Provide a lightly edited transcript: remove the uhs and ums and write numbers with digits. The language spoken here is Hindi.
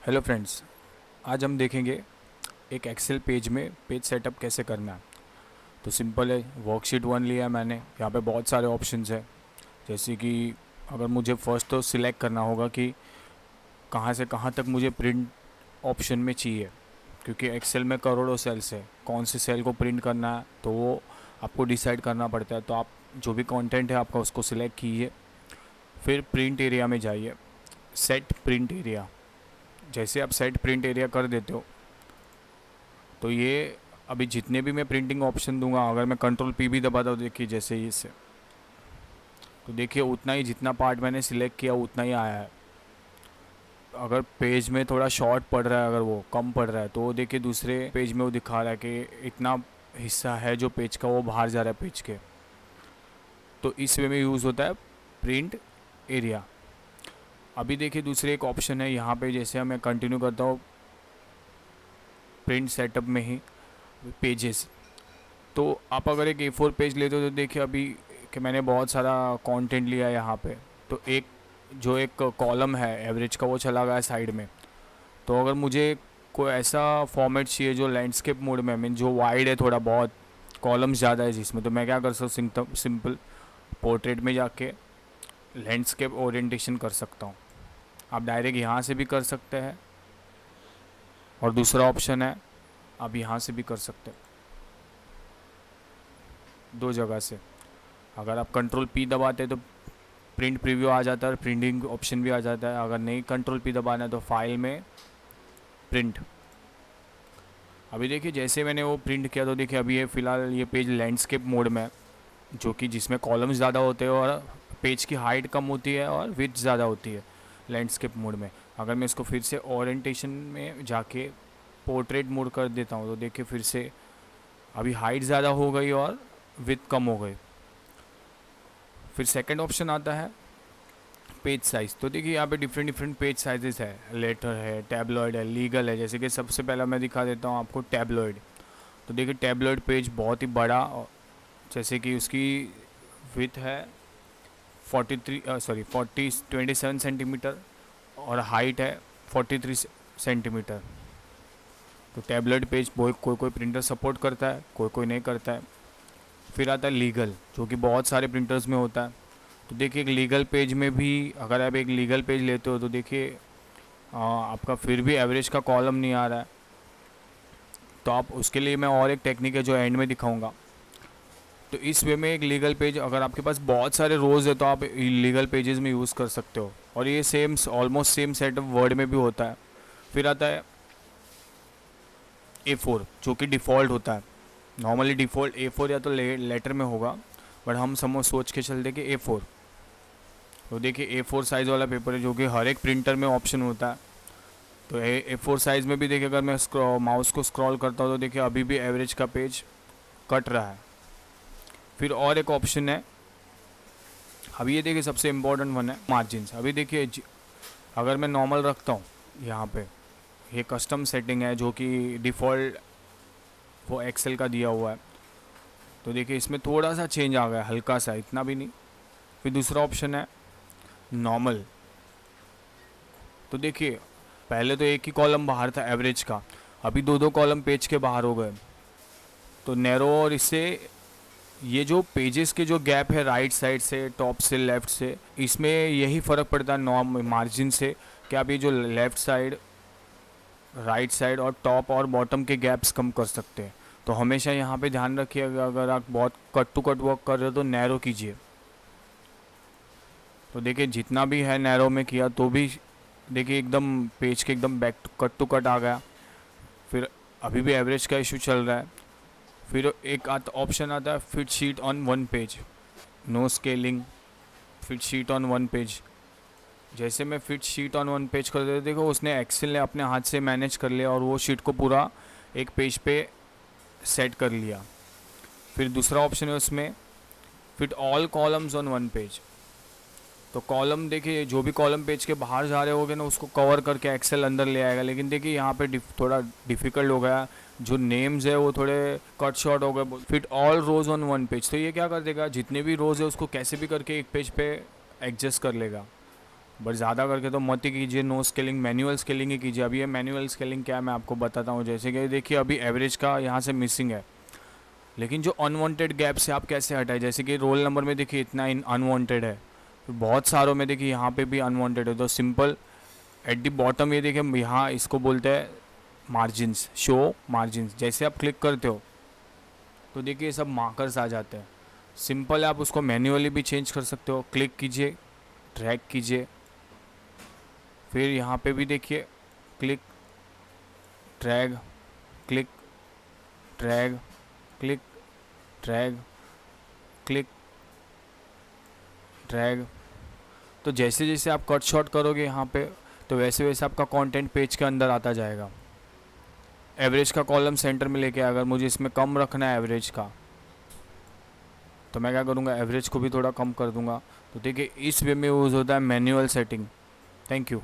हेलो फ्रेंड्स, आज हम देखेंगे एक एक्सेल पेज में पेज सेटअप कैसे करना है। तो सिंपल है, वर्कशीट वन लिया है मैंने। यहाँ पे बहुत सारे ऑप्शंस है, जैसे कि अगर मुझे फर्स्ट तो सिलेक्ट करना होगा कि कहाँ से कहाँ तक मुझे प्रिंट ऑप्शन में चाहिए, क्योंकि एक्सेल में करोड़ों सेल्स है। कौन से सेल को प्रिंट करना है तो वो आपको डिसाइड करना पड़ता है। तो आप जो भी कंटेंट है आपका उसको सिलेक्ट कीजिए, फिर प्रिंट एरिया में जाइए, सेट प्रिंट एरिया। जैसे आप सेट प्रिंट एरिया कर देते हो तो ये अभी जितने भी मैं प्रिंटिंग ऑप्शन दूंगा, अगर मैं कंट्रोल पी भी दबाता हूँ, देखिए जैसे इससे, तो देखिए उतना ही जितना पार्ट मैंने सिलेक्ट किया उतना ही आया है। अगर पेज में थोड़ा शॉर्ट पड़ रहा है, अगर वो कम पड़ रहा है, तो देखिए दूसरे पेज में वो दिखा रहा है कि इतना हिस्सा है जो पेज का वो बाहर जा रहा है पेज के। तो इस वे में यूज़ होता है प्रिंट एरिया। अभी देखिए दूसरे एक ऑप्शन है यहाँ पे, जैसे मैं कंटिन्यू करता हूँ प्रिंट सेटअप में ही पेजेस। तो आप अगर एक A4 पेज लेते हो तो देखिए अभी कि मैंने बहुत सारा कंटेंट लिया है यहाँ पे। तो एक कॉलम है एवरेज का, वो चला गया साइड में। तो अगर मुझे कोई ऐसा फॉर्मेट चाहिए जो लैंडस्केप मोड में, मीन जो वाइड है थोड़ा बहुत, कॉलम्स ज़्यादा है जिसमें, तो मैं क्या कर सकता हूँ, सिंपल पोर्ट्रेट में जाके लैंडस्केप ओरिएंटेशन कर सकता हूँ। आप डायरेक्ट यहाँ से भी कर सकते हैं, और दूसरा ऑप्शन है आप यहाँ से भी कर सकते हैं, दो जगह से। अगर आप कंट्रोल पी दबाते हैं तो प्रिंट प्रीव्यू आ जाता है और प्रिंटिंग ऑप्शन भी आ जाता है। अगर नहीं कंट्रोल पी दबाना है तो फाइल में प्रिंट। अभी देखिए जैसे मैंने वो प्रिंट किया तो देखिए अभी ये फ़िलहाल ये पेज लैंडस्केप मोड में है, जो कि जिसमें कॉलम्स ज़्यादा होते हैं और पेज की हाइट कम होती है और विड्थ ज़्यादा होती है लैंडस्केप मोड में। अगर मैं इसको फिर से ओरिएंटेशन में जाके पोर्ट्रेट मोड कर देता हूँ तो देखिए फिर से अभी हाइट ज़्यादा हो गई और विड्थ कम हो गई। फिर सेकंड ऑप्शन आता है पेज साइज़। तो देखिए यहाँ पे डिफरेंट डिफरेंट पेज साइजेस है, लेटर है, टैबलॉइड है, लीगल है। जैसे कि सबसे पहला मैं दिखा देता हूँ आपको टैबलॉइड। तो देखिए टैबलॉइड पेज बहुत ही बड़ा, जैसे कि उसकी विथ है 27 सेंटीमीटर और हाइट है 43 सेंटीमीटर। तो टैबलॉइड पेज कोई कोई प्रिंटर सपोर्ट करता है, कोई कोई नहीं करता है। फिर आता है लीगल, जो कि बहुत सारे प्रिंटर्स में होता है। तो देखिए एक लीगल पेज में भी, अगर आप एक लीगल पेज लेते हो तो देखिए आपका फिर भी एवरेज का कॉलम नहीं आ रहा है। तो आप उसके लिए मैं और एक टेक्निक है जो एंड में दिखाऊंगा। तो इस वे में एक लीगल पेज, अगर आपके पास बहुत सारे रोज़ है तो आप लीगल पेजेस में यूज़ कर सकते हो। और ये same almost same setup word में भी होता है। फिर आता है A4, जो कि डिफ़ॉल्ट होता है। नॉर्मली डिफ़ॉल्ट A4 या तो लेटर में होगा, बट हम समझ सोच के चलते कि A4। तो देखिए A4 साइज़ वाला पेपर है, जो कि हर एक प्रिंटर में ऑप्शन होता है। तो A4 साइज़ में भी देखिए, अगर मैं माउस को स्क्रॉल करता हूँ तो देखिए अभी भी एवरेज का पेज कट रहा है। फिर और एक ऑप्शन है, अभी ये देखिए सबसे इम्पोर्टेंट वन है मार्जिन्स। अभी देखिए अगर मैं नॉर्मल रखता हूँ यहाँ पे, ये कस्टम सेटिंग है जो कि डिफ़ॉल्ट वो एक्सेल का दिया हुआ है। तो देखिए इसमें थोड़ा सा चेंज आ गया, हल्का सा, इतना भी नहीं। फिर दूसरा ऑप्शन है नॉर्मल। तो देखिए पहले तो एक ही कॉलम बाहर था एवरेज का, अभी दो दो कॉलम पेज के बाहर हो गए। तो नैरो, और इससे ये जो पेजेस के जो गैप है राइट साइड से, टॉप से, लेफ़्ट से, इसमें यही फ़र्क पड़ता है नॉर्म मार्जिन से, कि आप ये जो लेफ़्ट साइड, राइट साइड और टॉप और बॉटम के गैप्स कम कर सकते हैं। तो हमेशा यहाँ पे ध्यान रखिएगा, अगर आप बहुत कट टू कट वर्क कर रहे हो तो नैरो कीजिए। तो देखिए जितना भी है नैरो में किया तो भी देखिए एकदम पेज के एकदम बैक कट टू कट आ गया। फिर अभी भी एवरेज का इशू चल रहा है। फिर एक ऑप्शन आता है fit sheet on one page, no scaling, fit sheet on one page. जैसे मैं fit sheet on one page कर देता, देखो उसने एक्सेल ने अपने हाथ से मैनेज कर लिया और वो शीट को पूरा एक पेज पे सेट कर लिया। फिर दूसरा ऑप्शन है उसमें fit all columns on one page. तो कॉलम देखिए जो भी कॉलम पेज के बाहर जा रहे होगे ना, उसको कवर करके एक्सेल अंदर ले आएगा। लेकिन देखिए यहाँ पे थोड़ा डिफ़िकल्ट हो गया, जो नेम्स है वो थोड़े कट शॉर्ट हो गए। Fit all rows on one page, तो ये क्या कर देगा, जितने भी रोज़ है उसको कैसे भी करके एक पेज पे एडजस्ट कर लेगा। बट ज़्यादा करके तो मत ही कीजिए, नो स्केलिंग, मैनुअल स्केलिंग ही कीजिए। अभी ये मैनुअल स्केलिंग क्या है मैं आपको बताता हूँ। जैसे कि देखिए अभी एवरेज का यहाँ से मिसिंग है, लेकिन जो अनवांटेड गैप से आप कैसे हटाए, जैसे कि रोल नंबर में देखिए इतना अनवांटेड है, तो बहुत सारों में देखिए यहाँ पे भी अनवांटेड है। तो सिंपल एट द बॉटम ये देखिए यहाँ इसको बोलते हैं मार्जिन्स, शो मार्जिन्स। जैसे आप क्लिक करते हो तो देखिए ये सब मार्कर्स आ जाते हैं। सिंपल है, आप उसको मैन्युअली भी चेंज कर सकते हो। क्लिक कीजिए, ड्रैग कीजिए, फिर यहाँ पे भी देखिए click drag, click drag, click drag, click drag. तो जैसे जैसे आप कट शॉट करोगे यहाँ पे, तो वैसे वैसे आपका कंटेंट पेज के अंदर आता जाएगा। एवरेज का कॉलम सेंटर में लेके, अगर मुझे इसमें कम रखना है एवरेज का, तो मैं क्या करूँगा, एवरेज को भी थोड़ा कम कर दूँगा। तो देखिए इस वे में यूज़ होता है मैनुअल सेटिंग। Thank you.